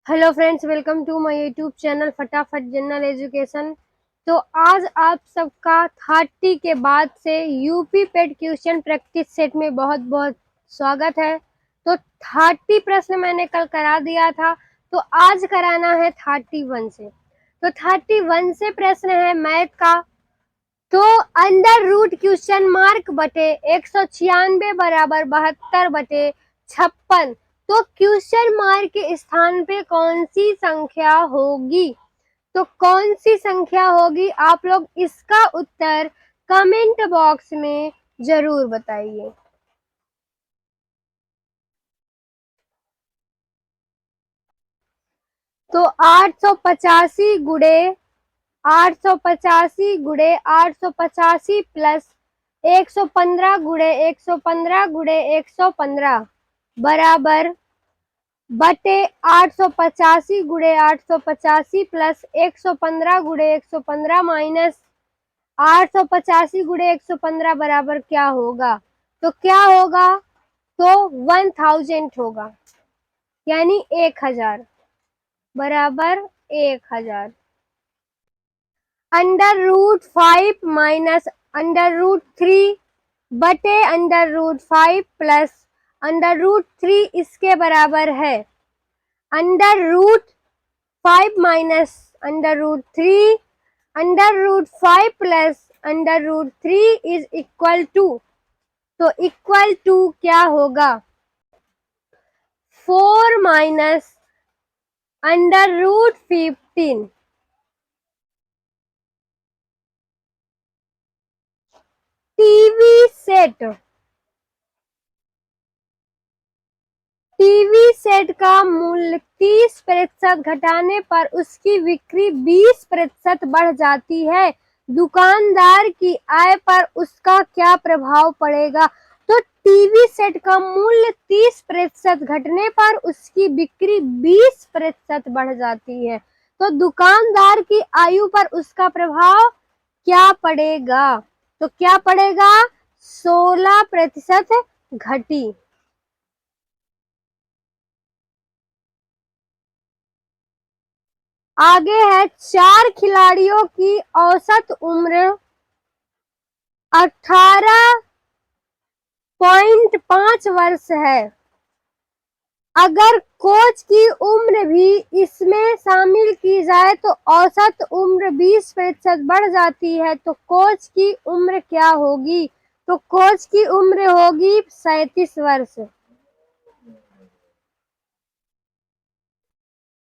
Hello friends, welcome to my YouTube channel फटाफट general education. तो आज आप सबका 30 के बाद से UP PET question practice set में बहुत बहुत स्वागत है। तो 30 प्रश्न मैंने कल करा दिया था, तो आज कराना है 31 से। तो 31 से प्रश्न है मैथ का। तो अंडर रूट क्वेश्चन मार्क बटे 196 बराबर 72 बटे 56। तो क्वेश्चन मार्क के स्थान पे कौन सी संख्या होगी? तो कौन सी संख्या होगी, आप लोग इसका उत्तर कमेंट बॉक्स में जरूर बताइए। तो 885 गुड़े 885 गुड़े 885 प्लस 115 गुड़े 115 गुड़े 115 बराबर बटे 885 गुड़े 885 प्लस 115 गुड़े 115 माइनस 885 गुड़े 115 बराबर क्या होगा? तो क्या होगा? तो 1000 होगा, यानी 1000 बराबर 1000। Under root 5 minus under root 3 बटे under root 5 plus under root 3 इसके बराबर है under root 5 minus under root 3 under root 5 plus under root 3 is equal to, तो इक्वल टू क्या होगा? 4 minus under root 15। TV set TV set का मूल्य 30% घटाने पर उसकी बिक्री 20% बढ़ जाती है। दुकानदार की आय पर उसका क्या प्रभाव पड़ेगा? तो टीवी सेट का मूल्य 30% घटने पर उसकी बिक्री 20% बढ़ जाती है। तो दुकानदार की आयु पर उसका प्रभाव क्या पड़ेगा? तो क्या पड़ेगा? 16% घटी। आगे है 4 खिलाड़ियों की औसत उम्र 18.5 वर्ष है। अगर कोच की उम्र भी इसमें शामिल की जाए तो औसत उम्र 20% बढ़ जाती है। तो कोच की उम्र क्या होगी? तो कोच की उम्र होगी 37 वर्ष।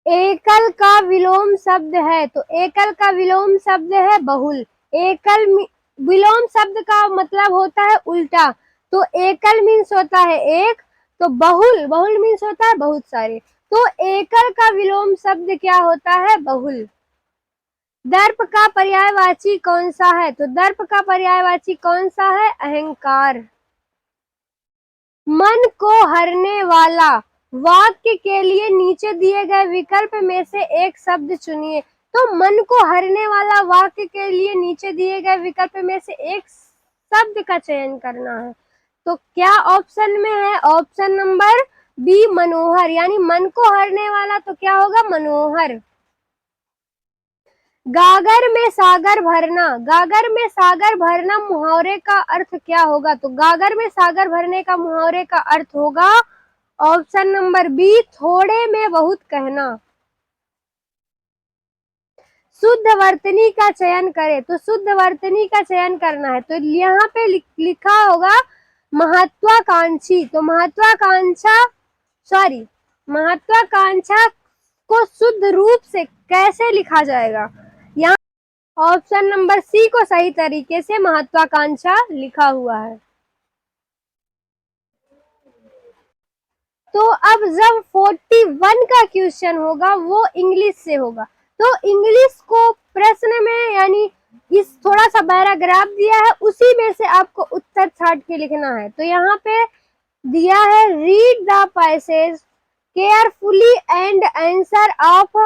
एकल का विलोम शब्द है, तो एकल का विलोम शब्द है बहुल। एकल विलोम शब्द का मतलब होता है उल्टा। तो एकल मीन्स होता है एक, तो बहुल बहुल मीन्स होता है बहुत सारे। तो एकल का विलोम शब्द क्या होता है? बहुल। दर्प का पर्यायवाची कौन सा है? तो दर्प का पर्यायवाची कौन सा है? अहंकार। मन को हरने वाला वाक्य के लिए नीचे दिए गए विकल्प में से एक शब्द चुनिए। तो मन को हरने वाला वाक्य के लिए नीचे दिए गए विकल्प में से एक शब्द का चयन करना है। तो क्या ऑप्शन में है? ऑप्शन नंबर बी मनोहर, यानी मन को हरने वाला तो क्या होगा? मनोहर। गागर में सागर भरना, गागर में सागर भरना मुहावरे का अर्थ क्या होगा? तो गागर में सागर भरने का मुहावरे का अर्थ होगा ऑप्शन नंबर बी थोड़े में बहुत कहना। शुद्ध वर्तनी का चयन करें, तो शुद्ध वर्तनी का चयन करना है। तो यहाँ पे लिखा होगा महत्वाकांक्षी। तो महत्वाकांक्षा को शुद्ध रूप से कैसे लिखा जाएगा? यहाँ ऑप्शन नंबर सी को सही तरीके से महत्वाकांक्षा लिखा हुआ है। तो अब जब 41 का क्वेश्चन होगा वो इंग्लिश से होगा। तो इंग्लिश को प्रश्न में यानी इस थोड़ा सा पैराग्राफ दिया है, उसी में से आपको उत्तर छाट के लिखना है। तो यहाँ पे दिया है read the passage carefully and answer of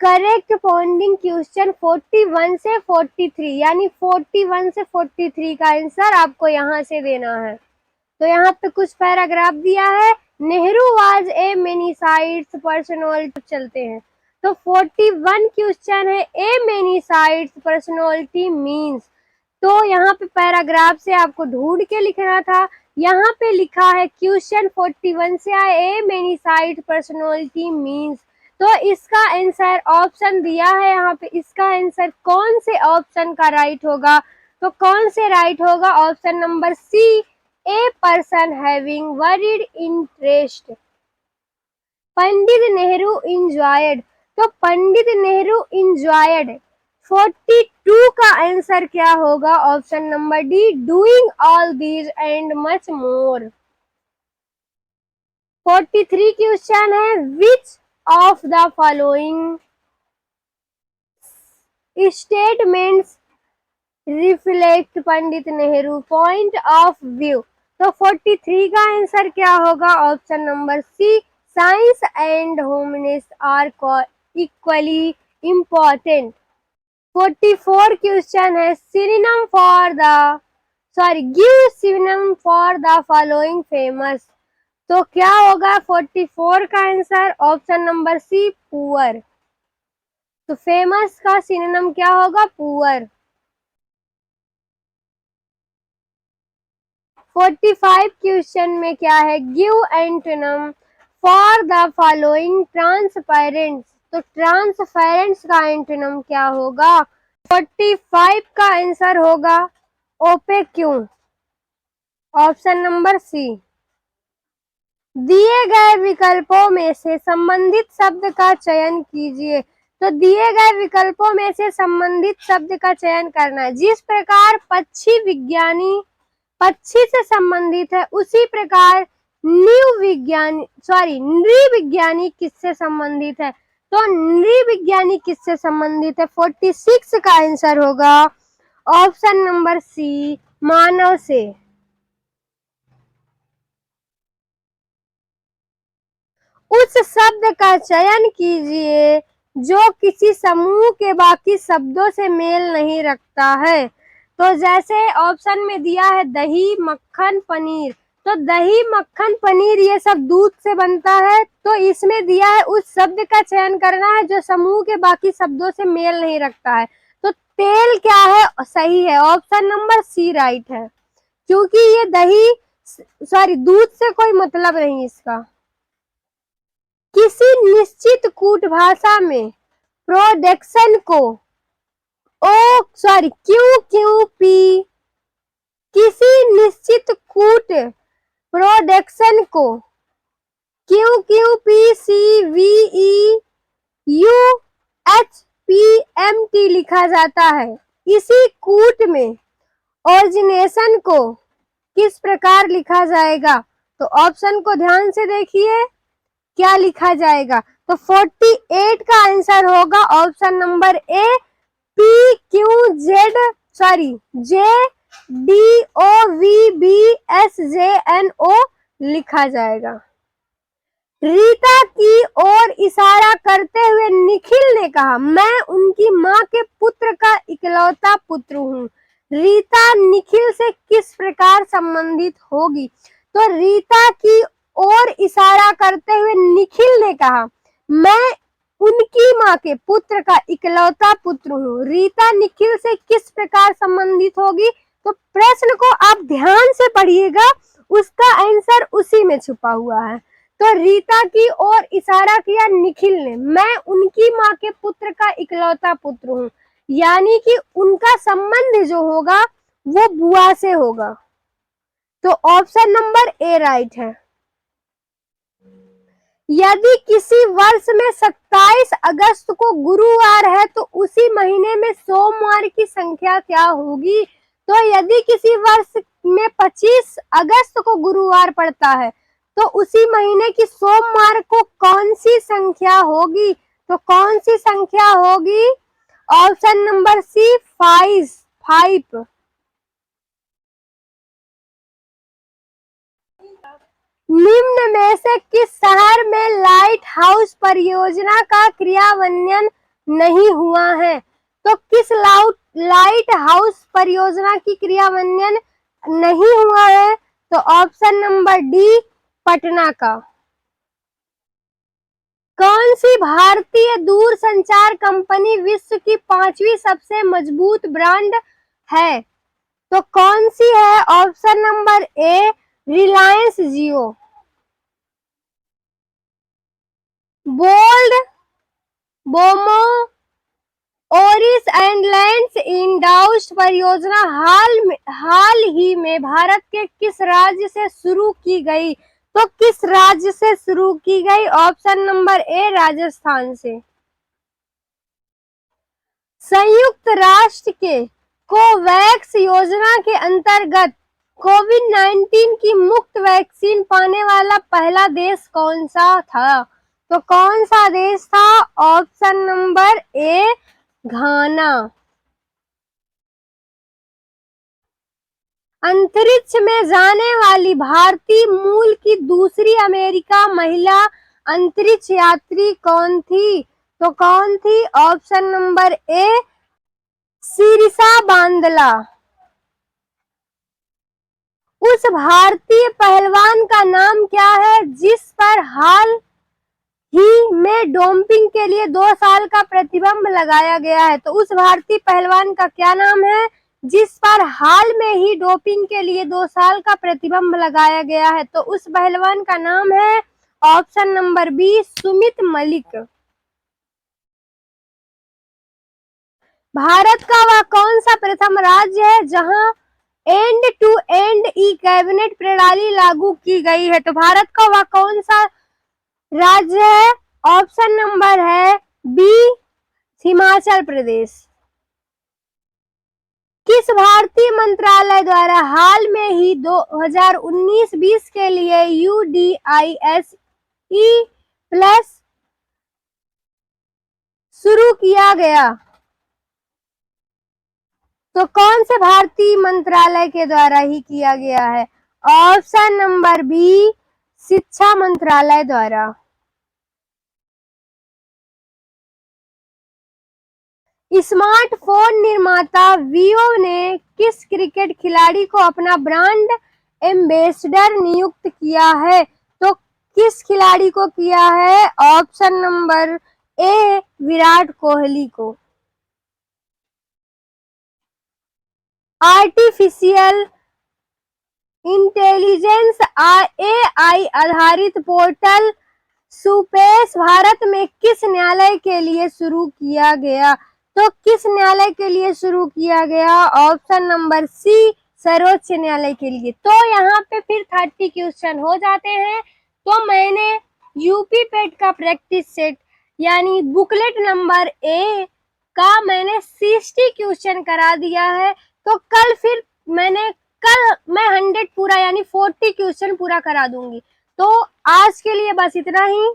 correct founding question 41 से 43, यानी 41 से 43 का आंसर आपको यहाँ से देना है। तो यहाँ पे कुछ पैराग्राफ दिया है, Nehru was a many sides personality. चलते हैं तो 41 क्वेश्चन है ए मेनी साइड्स पर्सनैलिटी मीन्स। तो यहाँ पे पैराग्राफ से आपको ढूंढ के लिखना था। यहाँ पे लिखा है क्वेश्चन 41 से आए ए मेनी साइड पर्सनैलिटी मीन्स। तो इसका आंसर ऑप्शन दिया है यहाँ पे, इसका आंसर कौन से ऑप्शन का राइट होगा? तो कौन से राइट होगा? Option number C, a person having varied interest. Pandit Nehru enjoyed, तो पंडित नेहरू इंजॉयड 42 का आंसर क्या होगा? Option number D, doing all these and much more. 43 question है which of the following statements reflect Pandit Nehru point of view. तो 43 का answer क्या होगा? Option number C, science and humanist are equally important. 44 question है synonym for the give synonym for the following famous. तो क्या होगा 44 का answer? Option number C, poor. तो फेमस का सिनोनिम क्या होगा? पुअर। 45 क्वेश्चन में क्या है? Give antonym for the following transparent. तो ट्रांसपेरेंट का एंटोनिम क्या होगा? 45 का आंसर होगा ओपेक्यू, ऑप्शन नंबर सी। दिए गए विकल्पों में से संबंधित शब्द का चयन कीजिए। तो दिए गए विकल्पों में से संबंधित शब्द का चयन करना है। जिस प्रकार पक्षी विज्ञानी पक्षी से संबंधित है, उसी प्रकार नृविज्ञानी किससे संबंधित है? तो नृविज्ञानी किससे संबंधित है? 46 का आंसर होगा ऑप्शन नंबर सी, मानव से। उस शब्द का चयन कीजिए जो किसी समूह के बाकी शब्दों से मेल नहीं रखता है। तो जैसे ऑप्शन में दिया है दही, मक्खन, पनीर। तो दही, मक्खन, पनीर ये सब दूध से बनता है। तो इसमें दिया है उस शब्द का चयन करना है जो समूह के बाकी शब्दों से मेल नहीं रखता है। तो तेल क्या है? सही है, ऑप्शन नंबर सी राइट है, क्योंकि ये दूध से कोई मतलब नहीं इसका। किसी निश्चित कूट भाषा में प्रोडक्शन को QQP, किसी निश्चित कूट प्रोडक्शन को QQPCVEUHPMT लिखा जाता है। इसी कूट में ओरिजिनेशन को किस प्रकार लिखा जाएगा? तो ऑप्शन को ध्यान से देखिए, क्या लिखा जाएगा? तो 48 का आंसर होगा ऑप्शन नंबर ए, JDOVBSJNO लिखा जाएगा। रीता की ओर इशारा करते हुए निखिल ने कहा, मैं उनकी माँ के पुत्र का इकलौता पुत्र हूँ। रीता निखिल से किस प्रकार संबंधित होगी? तो रीता की और इशारा करते हुए निखिल ने कहा, मैं उनकी माँ के पुत्र का इकलौता पुत्र हूँ। रीता निखिल से किस प्रकार संबंधित होगी? तो प्रश्न को आप ध्यान से पढ़िएगा, उसका आंसर उसी में छुपा हुआ है। तो रीता की ओर इशारा किया निखिल ने, मैं उनकी माँ के पुत्र का इकलौता पुत्र हूँ, यानी कि उनका संबंध जो होगा वो बुआ से होगा। तो ऑप्शन नंबर ए राइट है। यदि किसी वर्ष में 27 अगस्त को गुरुवार है तो उसी महीने में सोमवार की संख्या क्या होगी? तो यदि किसी वर्ष में 25 अगस्त को गुरुवार पड़ता है तो उसी महीने की सोमवार को कौन सी संख्या होगी? तो कौन सी संख्या होगी? Option number C, 5। निम्न में से किस शहर में लाइट हाउस परियोजना का क्रियान्वयन नहीं हुआ है? तो किस लाइट हाउस परियोजना की क्रियान्वयन नहीं हुआ है? तो ऑप्शन नंबर डी, पटना का। कौन सी भारतीय दूरसंचार कंपनी विश्व की 5वीं सबसे मजबूत ब्रांड है? तो कौन सी है? Option number A Reliance Jio. बोल्ड, बोमो, ओरिस एंड लैंड्स इंडाउस्ड परियोजना हाल ही में भारत के किस राज्य से शुरू की गई? तो किस राज्य से शुरू की गई? ऑप्शन नंबर ए राजस्थान से। संयुक्त राष्ट्र के कोवैक्स योजना के अंतर्गत कोविड-19 की मुफ्त वैक्सीन पाने वाला पहला देश कौन सा था? तो कौन सा देश था? ऑप्शन नंबर ए घाना। अंतरिक्ष में जाने वाली भारतीय मूल की दूसरी अमेरिका महिला अंतरिक्ष यात्री कौन थी? तो कौन थी? Option number A Sirisha Bandla. उस भारतीय पहलवान का नाम क्या है जिस पर हाल ही में डोपिंग के लिए 2 साल का प्रतिबंध लगाया गया है? तो उस भारतीय पहलवान का क्या नाम है जिस पर हाल में ही डोपिंग के लिए 2 साल का प्रतिबंध लगाया गया है? तो उस पहलवान का नाम है option number B Sumit Malik. Bharat का वह कौन सा प्रथम राज्य है जहां end to end e cabinet प्रणाली लागू की गई है? तो भारत का वह कौन सा राज्य है? ऑप्शन नंबर है बी हिमाचल प्रदेश। किस भारतीय मंत्रालय द्वारा हाल में ही 2019-20 के लिए UDISE प्लस शुरू किया गया? तो कौन से भारतीय मंत्रालय के द्वारा ही किया गया है? ऑप्शन नंबर बी शिक्षा मंत्रालय द्वारा। स्मार्टफोन निर्माता वीवो ने किस क्रिकेट खिलाड़ी को अपना ब्रांड एम्बेसडर नियुक्त किया है? तो किस खिलाड़ी को किया है? ऑप्शन नंबर ए विराट कोहली को। आर्टिफिशियल इंटेलिजेंस AI आधारित पोर्टल सुपेश भारत में किस न्यायालय के लिए शुरू किया गया? तो किस न्यायालय के लिए शुरू किया गया? ऑप्शन नंबर सी सर्वोच्च न्यायालय के लिए। तो यहाँ पे फिर 30 क्वेश्चन हो जाते हैं। तो मैंने यूपी पेट का प्रैक्टिस सेट यानी बुकलेट नंबर ए का मैंने 60 क्वेश्चन करा दिया है। तो कल मैं 100 पूरा यानी 40 क्वेश्चन पूरा करा दूंगी। तो आज के लिए बस इतना ही।